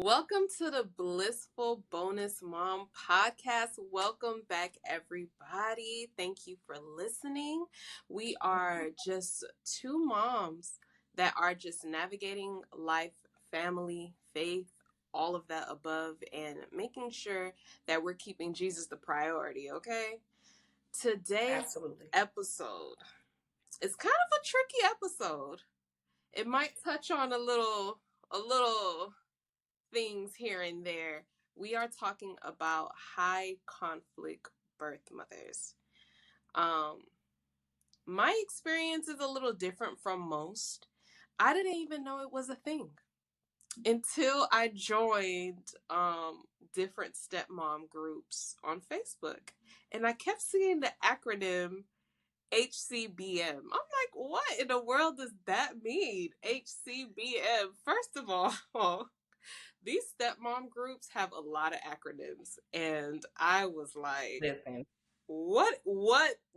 Welcome to the Blissful Bonus Mom podcast. Welcome back, everybody. Thank you for listening. We are just two moms that are just navigating life, family, faith, all of that above, and making sure that we're keeping Jesus the priority, okay? Today's episode is kind of a tricky episode. It might touch on a little things here and there. We are talking about high conflict birth mothers. My experience is a little different from most. I didn't even know it was a thing until I joined different stepmom groups on Facebook, and I kept seeing the acronym HCBM. I'm like, what in the world does that mean? HCBM. First of all, these stepmom groups have a lot of acronyms, and I was like, Listen. what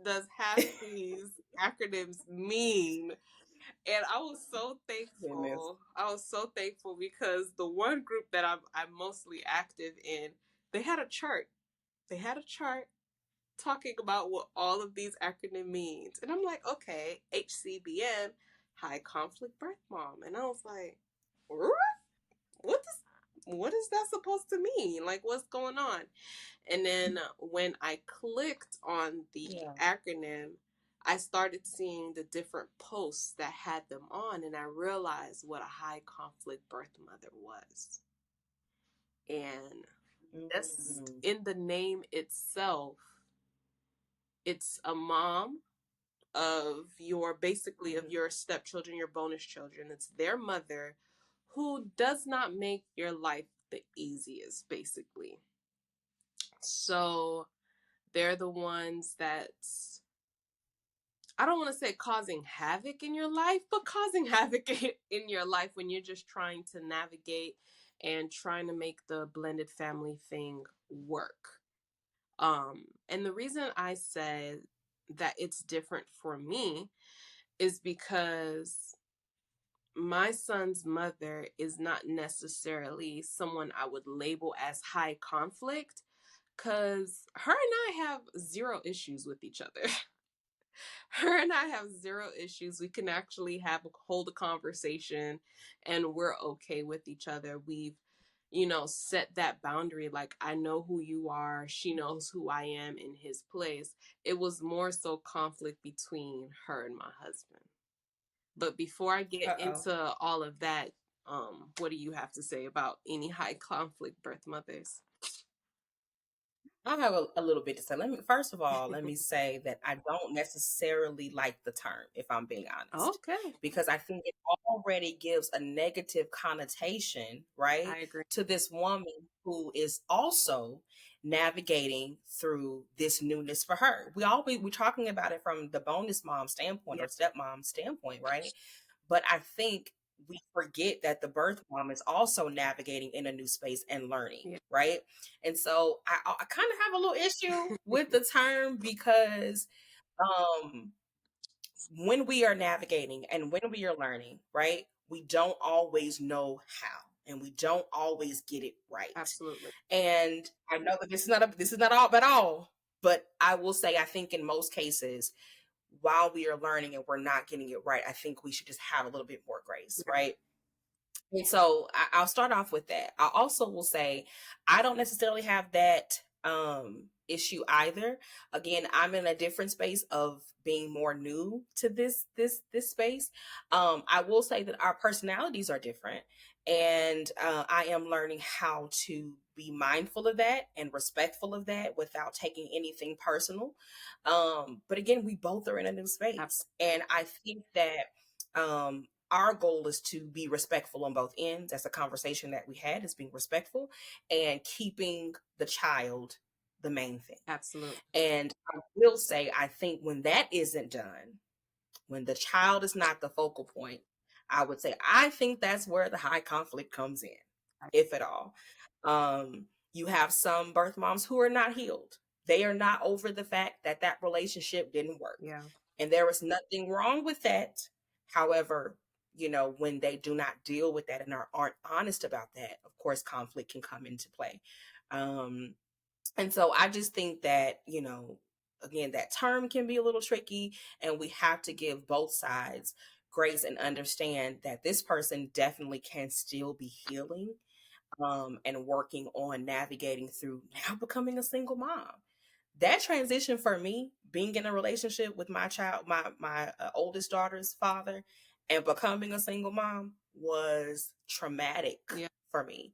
does half these acronyms mean? And I was so thankful. Goodness. I was so thankful because the one group that I'm mostly active in, they had a chart. They had a chart talking about what all of these acronyms means. And I'm like, okay, HCBM, high conflict birth mom. And I was like, what is that supposed to mean? Like, what's going on? And then when I clicked on the acronym, I started seeing the different posts that had them on, and I realized what a high conflict birth mother was. And that's in the name itself. It's a mom of your stepchildren, your bonus children. It's their mother who does not make your life the easiest, basically. So they're the ones that's, I don't want to say causing havoc in your life, but causing havoc in your life when you're just trying to navigate and trying to make the blended family thing work. And the reason I said that it's different for me is because my son's mother is not necessarily someone I would label as high conflict, because her and I have zero issues with each other. Her and I have zero issues. We can actually hold a conversation and we're okay with each other. We've, set that boundary. Like, I know who you are. She knows who I am in his place. It was more so conflict between her and my husband. But before I get into all of that, what do you have to say about any high conflict birth mothers? I have a little bit to say. First of all, let me say that I don't necessarily like the term, if I'm being honest. Okay. Because I think it already gives a negative connotation, right? I agree. To this woman who is also navigating through this newness for her. We're talking about it from the bonus mom standpoint or stepmom standpoint, right? But I think we forget that the birth mom is also navigating in a new space and learning, right? And so I kind of have a little issue with the term because when we are navigating and when we are learning, right, we don't always know how. And we don't always get it right. Absolutely. And I know that this is not all at all, but I will say I think in most cases, while we are learning and we're not getting it right, I think we should just have a little bit more grace, right? And so I'll start off with that. I also will say I don't necessarily have that issue either. Again, I'm in a different space of being more new to this space. I will say that our personalities are different, and I am learning how to be mindful of that and respectful of that without taking anything personal. But again, we both are in a new space, and I think that our goal is to be respectful on both ends. That's a conversation that we had, is being respectful and keeping the child the main thing. Absolutely. And I will say, I think when that isn't done, when the child is not the focal point, I would say, I think that's where the high conflict comes in, if at all. You have some birth moms who are not healed. They are not over the fact that that relationship didn't work. Yeah. And there was nothing wrong with that. However, when they do not deal with that and aren't honest about that, of course, conflict can come into play. And so I just think that, again, that term can be a little tricky, and we have to give both sides grace and understand that this person definitely can still be healing, and working on navigating through now becoming a single mom. That transition for me, being in a relationship with my child, my oldest daughter's father, and becoming a single mom was traumatic for me.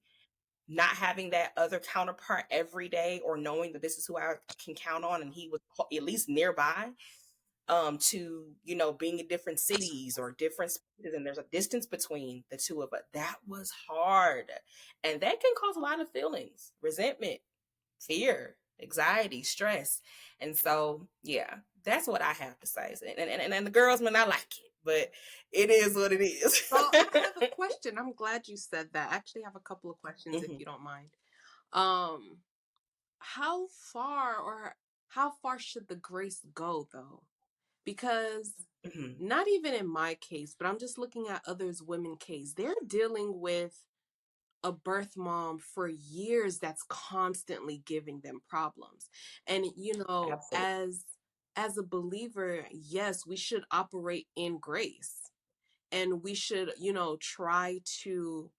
Not having that other counterpart every day, or knowing that this is who I can count on, and he was at least nearby, to being in different cities or different spaces, and there's a distance between the two of us. That was hard, and that can cause a lot of feelings: resentment, fear, anxiety, stress. And so, yeah, that's what I have to say. And the girls may not like it, but it is what it is. Well, I have a question. I'm glad you said that. I actually have a couple of questions, if you don't mind. How far should the grace go, though? Because not even in my case, but I'm just looking at others women case. They're dealing with a birth mom for years that's constantly giving them problems. And Absolutely. as a believer, yes, we should operate in grace, and we should try to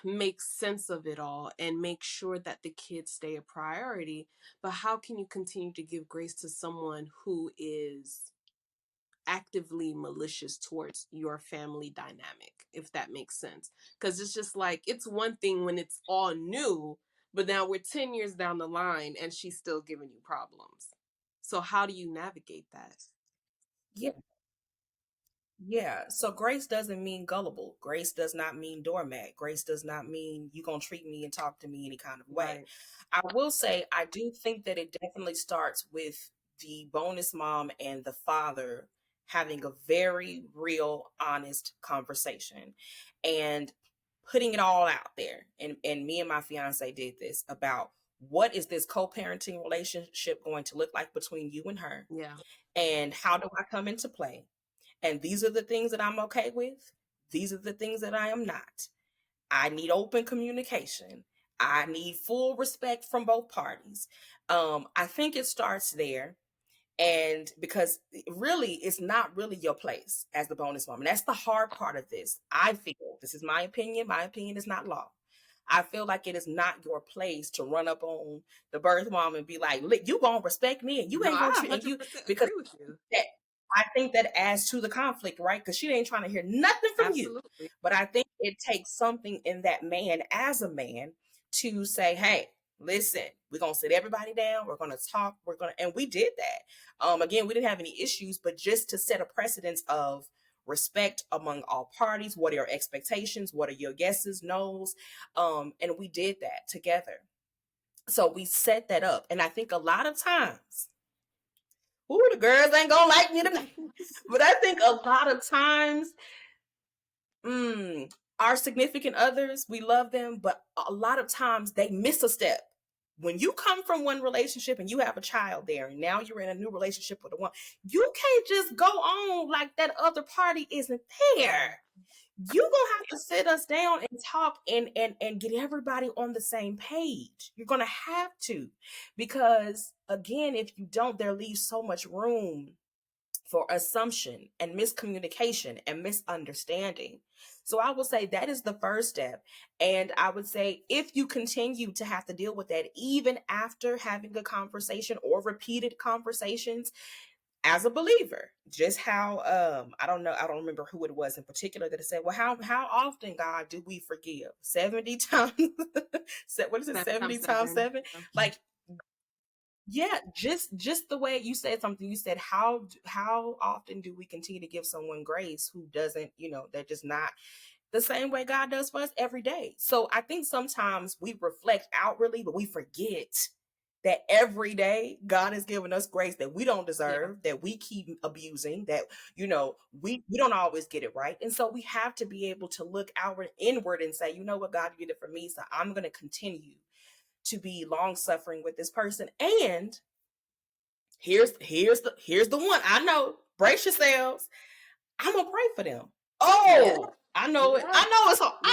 make sense of it all and make sure that the kids stay a priority. But how can you continue to give grace to someone who is actively malicious towards your family dynamic, if that makes sense? Because it's just like, it's one thing when it's all new, but now we're 10 years down the line and she's still giving you problems. So how do you navigate that? Yeah. Yeah. So grace doesn't mean gullible. Grace does not mean doormat. Grace does not mean you gonna treat me and talk to me any kind of way. Right. I will say I do think that it definitely starts with the bonus mom and the father having a very real, honest conversation and putting it all out there. And me and my fiance did this about what is this co-parenting relationship going to look like between you and her? Yeah. And how do I come into play? And these are the things that I'm okay with. These are the things that I am not. I need open communication. I need full respect from both parties. I think it starts there. And because really, it's not really your place as the bonus mom. And that's the hard part of this. I feel, this is my opinion. My opinion is not law. I feel like it is not your place to run up on the birth mom and be like, you gonna respect me and you No, ain't gonna I treat, and you, 100% because agree with you. that, I think that adds to the conflict, right? Because she ain't trying to hear nothing from you. Absolutely. But I think it takes something in that man as a man to say, hey, listen, we're gonna sit everybody down, we're gonna talk, and we did that. Again, we didn't have any issues, but just to set a precedence of respect among all parties. What are your expectations? What are your yeses, nos? And we did that together. So we set that up. And I think a lot of times, ooh, the girls ain't gonna like me tonight. But I think a lot of times, our significant others, we love them, but a lot of times they miss a step. When you come from one relationship and you have a child there, and now you're in a new relationship with a one, you can't just go on like that other party isn't there. You gonna have to sit us down and talk and get everybody on the same page. You're gonna have to, because again, if you don't, there leaves so much room for assumption and miscommunication and misunderstanding. So I will say that is the first step. And I would say if you continue to have to deal with that, even after having a conversation or repeated conversations, as a believer, just how I don't know, I don't remember who it was in particular that said, well, how often, God, do we forgive? 70 times. What is it, 70 times 7? Like, yeah, just the way you said something. You said, how often do we continue to give someone grace who doesn't, they're just not the same way God does for us every day. So I think sometimes we reflect outwardly, but we forget that every day God has given us grace that we don't deserve, that we keep abusing, that we don't always get it right. And so we have to be able to look outward, inward, and say, you know what, God did it for me, so I'm going to continue to be long suffering with this person. And here's the one. I know, brace yourselves. I'm gonna pray for them. Yeah. Oh, I know it. Yeah. I know it's hard. Yeah.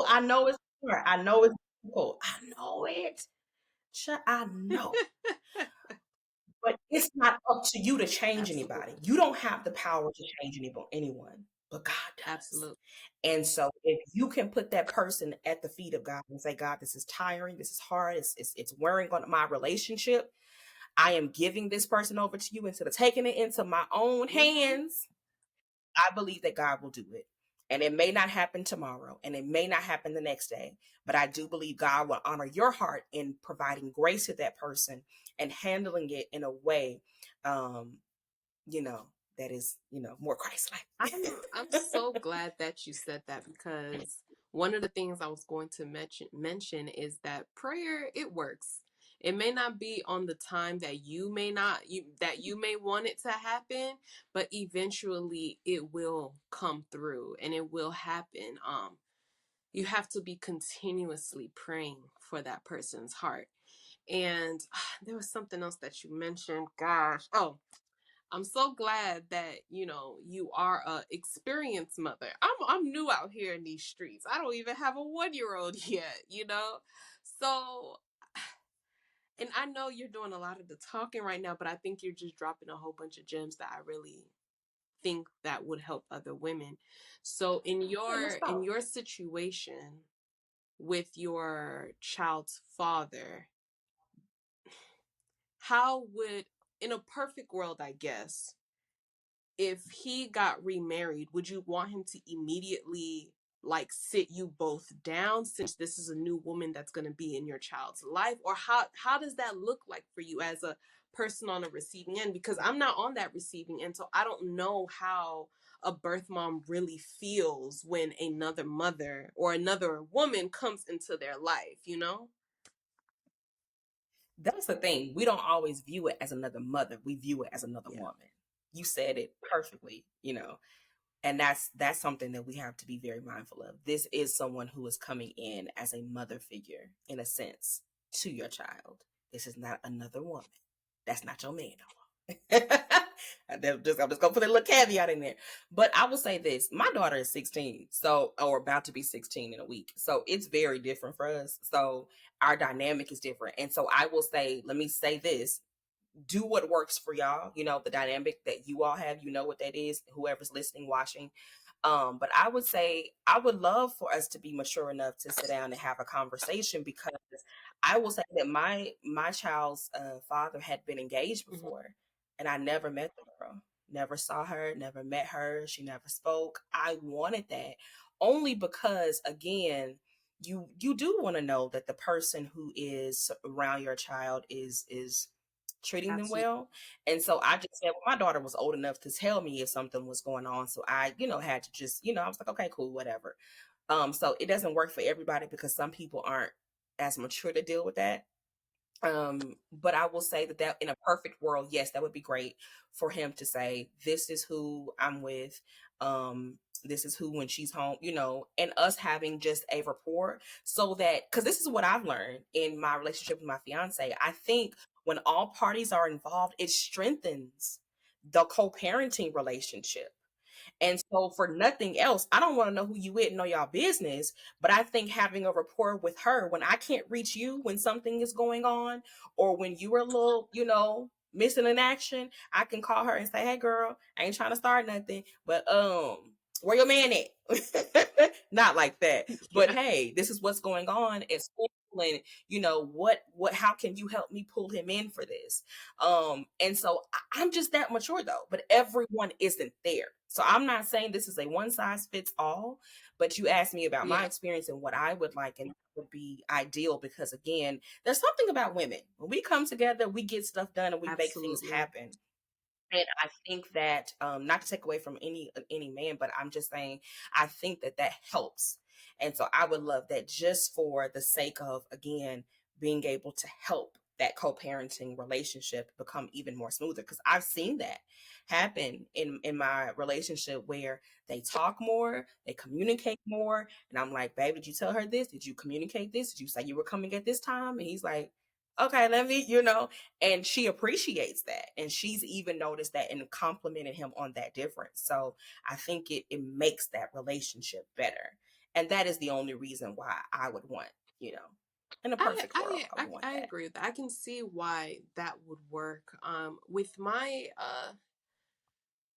I know it's hard. I know it's difficult. I know it. I know. But it's not up to you to change anybody. Absolutely. You don't have the power to change anyone, but God does. Absolutely. And so if you can put that person at the feet of God and say, God, this is tiring, this is hard, it's wearing on my relationship. I am giving this person over to you instead of taking it into my own Mm-hmm. hands. I believe that God will do it. And it may not happen tomorrow and it may not happen the next day, but I do believe God will honor your heart in providing grace to that person and handling it in a way, um, you know, that is, more Christ-like. I'm so glad that you said that, because one of the things I was going to mention is that prayer, it works. It may not be on the time that you may want it to happen, but eventually it will come through and it will happen. You have to be continuously praying for that person's heart. And there was something else that you mentioned. Gosh. Oh, I'm so glad that you are a experienced mother. I'm new out here in these streets. I don't even have a 1-year old yet. So, and I know you're doing a lot of the talking right now, but I think you're just dropping a whole bunch of gems that I really think that would help other women. So in Okay, let's go. your situation with your child's father, how would, in a perfect world, I guess, if he got remarried, would you want him to immediately like sit you both down, since this is a new woman that's going to be in your child's life? Or how does that look like for you as a person on the receiving end? Because I'm not on that receiving end, so I don't know how a birth mom really feels when another mother or another woman comes into their life. That's the thing. We don't always view it as another mother. We view it as another Yeah. woman. You said it perfectly. And that's something that we have to be very mindful of. This is someone who is coming in as a mother figure, in a sense, to your child. This is not another woman. That's not your man no more. I'm just gonna put a little caveat in there. But I will say this: my daughter is 16, or about to be 16 in a week. So it's very different for us. So our dynamic is different. And so I will say, let me say this: do what works for y'all. The dynamic that you all have, what that is, whoever's listening, watching. But I would say I would love for us to be mature enough to sit down and have a conversation, because I will say that my child's father had been engaged Mm-hmm. before, and I never met the girl, never saw her, never met her. She never spoke. I wanted that only because, again, you do want to know that the person who is around your child is treating them Absolutely. well. And so I just said, well, my daughter was old enough to tell me if something was going on. So I, had to just, I was like, okay, cool, whatever. So it doesn't work for everybody because some people aren't as mature to deal with that. But I will say that in a perfect world, yes, that would be great for him to say, this is who I'm with. This is who when she's home, and us having just a rapport, so that, because this is what I've learned in my relationship with my fiance. I think when all parties are involved, it strengthens the co-parenting relationship. And so for nothing else, I don't want to know who you with and know y'all business, but I think having a rapport with her when I can't reach you when something is going on, or when you are a little, missing in action, I can call her and say, hey girl, I ain't trying to start nothing, but where your man at? Not like that. But Yeah. hey, this is what's going on at school, and what how can you help me pull him in for this? And so I'm just that mature though, but everyone isn't there. So I'm not saying this is a one size fits all, but you asked me about my Yeah. experience and what I would like and would be ideal, because again, there's something about women. When we come together, we get stuff done and we make things Absolutely. happen. And I think that, not to take away from any man, but I'm just saying, I think that helps. And so I would love that, just for the sake of, again, being able to help that co-parenting relationship become even more smoother. Because I've seen that happen in my relationship, where they talk more, they communicate more. And I'm like, babe, did you tell her this? Did you communicate this? Did you say you were coming at this time? And he's like, okay, let me, and she appreciates that. And she's even noticed that and complimented him on that difference. So I think it makes that relationship better. And that is the only reason why I would want, in a I perfect world, I I I, would want I that. agree with that. I can see why that would work. With my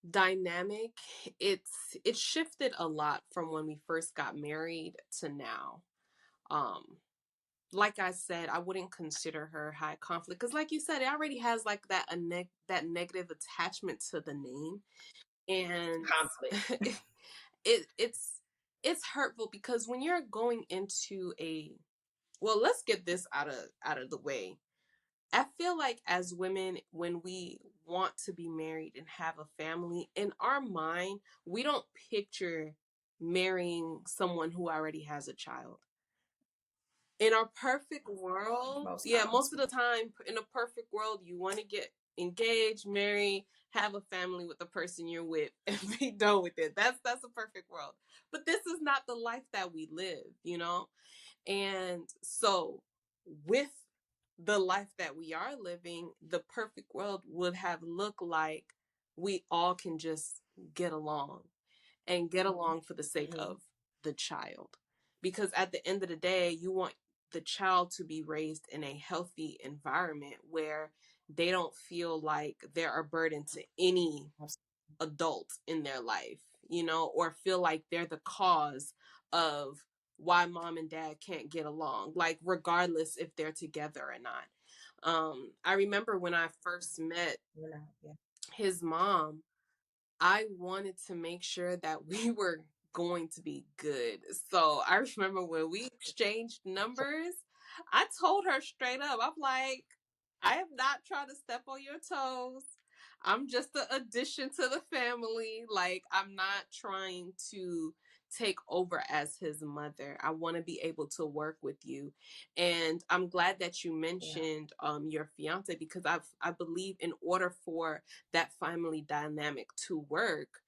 dynamic, it's shifted a lot from when we first got married to now. Um, like I said, I wouldn't consider her high conflict because, like you said, it already has like that negative attachment to the name, and Conflict. it's it's hurtful because when you're going into a well, let's get this out of the way. I feel like as women, when we want to be married and have a family, in our mind, we don't picture marrying someone who already has a child. In our perfect world, Most yeah, times. most of the time, in a perfect world, you want to get engaged, marry, have a family with the person you're with, and be done with it. That's a perfect world. But this is not the life that we live. And so, with the life that we are living, the perfect world would have looked like we all can just get along and get along for the sake Mm-hmm. of the child. Because at the end of the day, you want the child to be raised in a healthy environment where they don't feel like they're a burden to any adult in their life, or feel like they're the cause of why mom and dad can't get along, like regardless if they're together or not. I remember when I first met Yeah. his mom, I wanted to make sure that we were going to be good. So I remember when we exchanged numbers, I told her straight up, I'm like, I am not trying to step on your toes. I'm just an addition to the family. Like, I'm not trying to take over as his mother. I want to be able to work with you. And I'm glad that you Yeah. mentioned your fiance, because I believe in order for that family dynamic to work,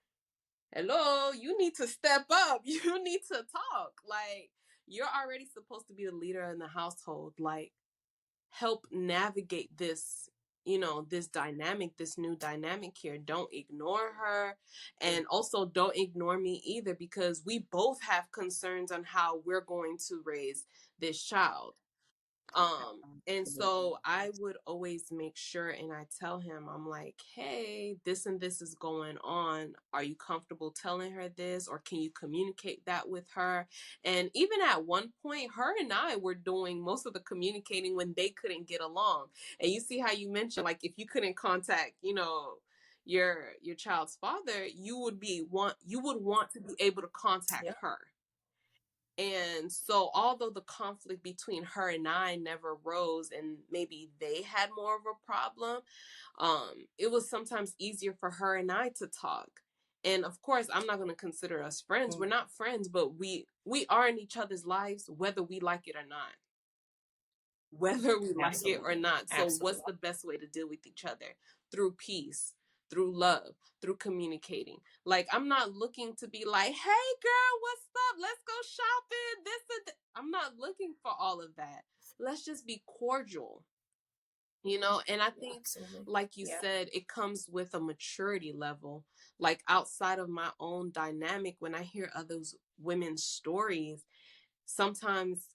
hello, you need to step up. You need to talk. Like, you're already supposed to be the leader in the household. Like, help navigate this dynamic, this new dynamic here. Don't ignore her, and also don't ignore me either, because we both have concerns on how we're going to raise this child. And Absolutely. so I would always make sure, and I tell him, I'm like, hey, this and this is going on. Are you comfortable telling her this, or can you communicate that with her? And even at one point, her and I were doing most of the communicating when they couldn't get along. And you see how you mentioned, like, if you couldn't contact, your child's father, you would want to be able to contact Yeah. her. And so, although the conflict between her and I never rose, and maybe they had more of a problem, it was sometimes easier for her and I to talk. And of course, I'm not going to consider us friends. Mm, We're not friends, but we are in each other's lives, whether we like it or not. Whether we like it or absolutely. not. So, what's Absolutely. the best way to deal with each other? Through peace, through love, through communicating. Like, I'm not looking to be like, hey, girl, what's up? Let's go shopping. I'm not looking for all of that. Let's just be cordial. And I think, Absolutely. like you Yeah. said, it comes with a maturity level. Like, outside of my own dynamic, when I hear others women's stories, sometimes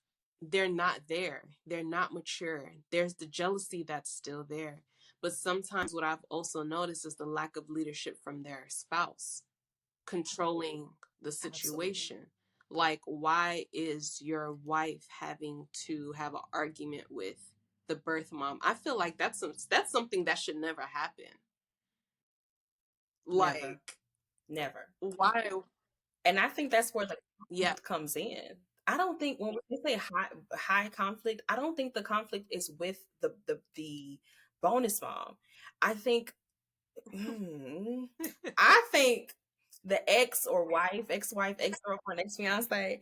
they're not there. They're not mature. There's the jealousy that's still there. But sometimes what I've also noticed is the lack of leadership from their spouse controlling the Absolutely. situation. Like, why is your wife having to have an argument with the birth mom? I feel like that's something that should never happen. Never. Like, Never. why? And I think that's where the Yeah. conflict comes in. I don't think when we say high conflict, I don't think the conflict is with the bonus mom. I think mm, I think the ex-wife, ex-girlfriend, ex-fiance.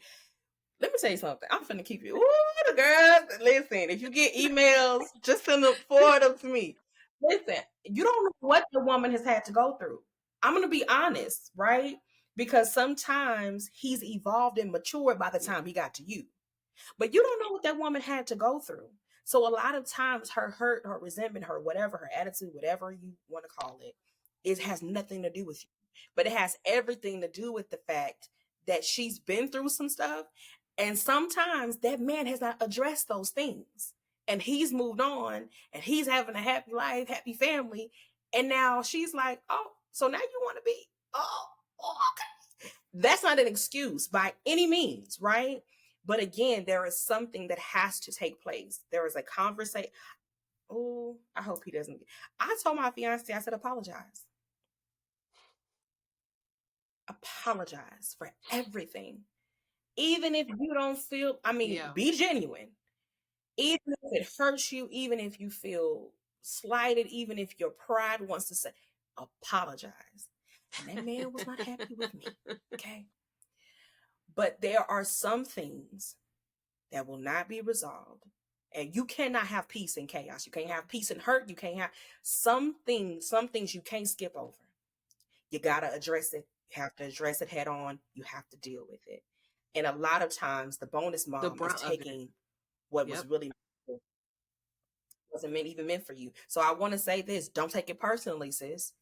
Let me tell you something. I'm finna keep you. Ooh, the girls. Listen, if you get emails, just forward them to me. Listen, you don't know what the woman has had to go through. I'm gonna be honest, right? Because sometimes he's evolved and matured by the Yeah. time he got to you. But you don't know what that woman had to go through. So a lot of times her hurt, her resentment, her whatever, her attitude, whatever you want to call it, it has nothing to do with you. But it has everything to do with the fact that she's been through some stuff. And sometimes that man has not addressed those things. And he's moved on and he's having a happy life, happy family. And now she's like, oh, so now you want to be, oh, okay. That's not an excuse by any means, right? But again, there is something that has to take place. There is a conversation. Oh, I hope he doesn't. I told my fiance, I said, apologize. Apologize for everything. Even if you don't feel, be genuine. Even if it hurts you, even if you feel slighted, even if your pride wants to say, apologize. And that man was not happy with me. Okay. But there are some things that will not be resolved. And you cannot have peace in chaos. You can't have peace in hurt. You can't have some things you can't skip over. You got to address it. You have to address it head on. You have to deal with it. And a lot of times the bonus mom is taking what was really wasn't even meant for you. So I want to say this, don't take it personally, sis.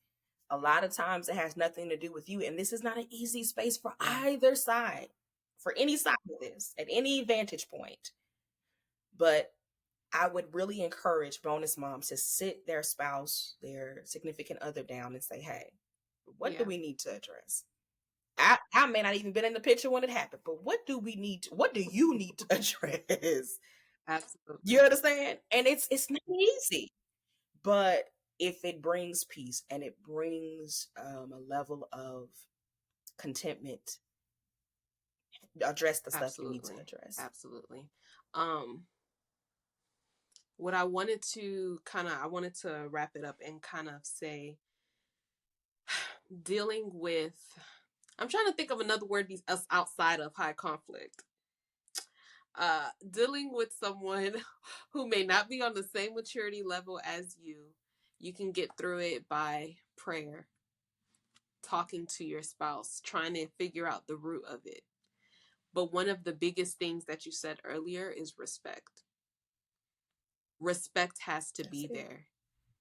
A lot of times it has nothing to do with you. And this is not an easy space for either side, for any side of this, at any vantage point. But I would really encourage bonus moms to sit their spouse, their significant other down and say, hey, what do we need to address? I may not even been in the picture when it happened, but what do you need to address? Absolutely. You understand? And it's not easy. But if it brings peace and it brings a level of contentment, address the stuff you need to address. Absolutely. What I wanted to wrap it up and kind of say, dealing with, I'm trying to think of another word outside of high conflict. Dealing with someone who may not be on the same maturity level as you can get through it by prayer, talking to your spouse, trying to figure out the root of it. But one of the biggest things that you said earlier is respect. Respect has to be there.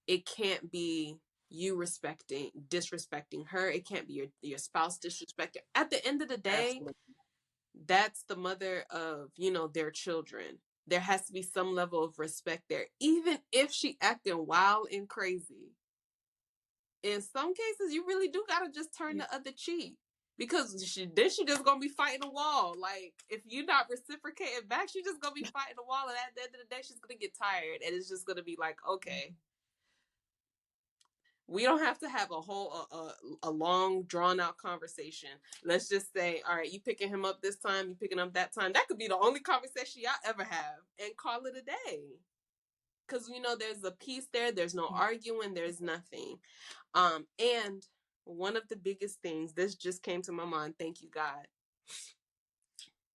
It can't be you disrespecting her. It can't be your spouse disrespecting. At the end of the day, that's the mother of, their children. There has to be some level of respect there, even if she acting wild and crazy. In some cases, you really do gotta just turn the other cheek, because she just gonna be fighting a wall. Like, if you're not reciprocating back, she's just gonna be fighting a wall, and at the end of the day, she's gonna get tired, and it's just gonna be like, okay, we don't have to have a long drawn out conversation. Let's just say, all right, you picking him up this time, you picking up that time. That could be the only conversation y'all ever have, and call it a day. Because there's a peace there. There's no arguing. There's nothing. And one of the biggest things, this just came to my mind. Thank you, God.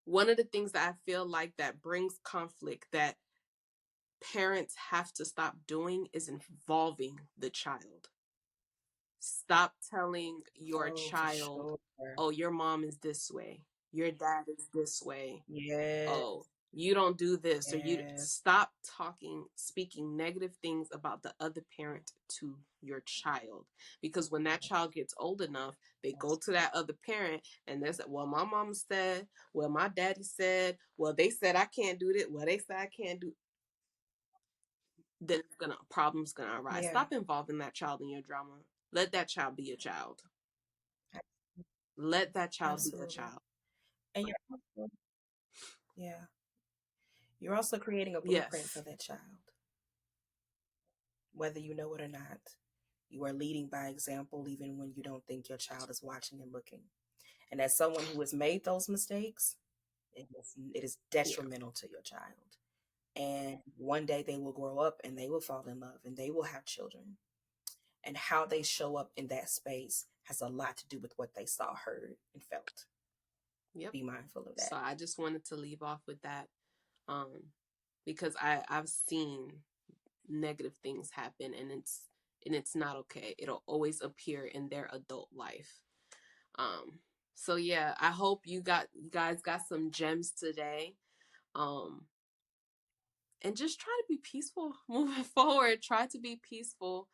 One of the things that I feel like that brings conflict, that parents have to stop doing, is involving the child. Stop telling your child, oh, your mom is this way, your dad is this way. Oh, you don't do this, or you stop speaking negative things about the other parent to your child. Because when that child gets old enough, they go to that other parent and they say, well, my mom said, well, my daddy said, well, they said I can't do that, well, they said I can't do. Then problems gonna arise. Stop involving that child in your drama. Let that child be a child. Let that child be a child. And you're also creating a blueprint for that child. Whether you know it or not, you are leading by example, even when you don't think your child is watching and looking. And as someone who has made those mistakes, it is detrimental to your child. And one day they will grow up and they will fall in love and they will have children. And how they show up in that space has a lot to do with what they saw, heard, and felt. Yep. Be mindful of that. So I just wanted to leave off with that, because I've seen negative things happen, and it's not okay. It'll always appear in their adult life. So yeah, I hope you guys got some gems today. and just try to be peaceful moving forward. Try to be peaceful.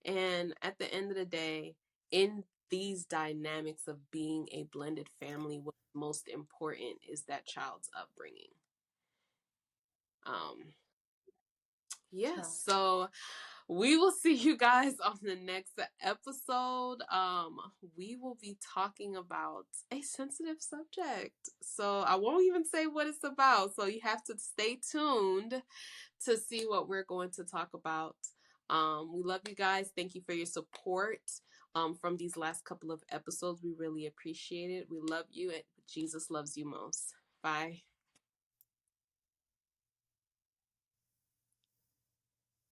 And at the end of the day, in these dynamics of being a blended family, what's most important is that child's upbringing. Yeah, so we will see you guys on the next episode. We will be talking about a sensitive subject. So I won't even say what it's about. So you have to stay tuned to see what we're going to talk about. We love you guys. Thank you for your support from these last couple of episodes. We really appreciate it. We love you, and Jesus loves you most. Bye.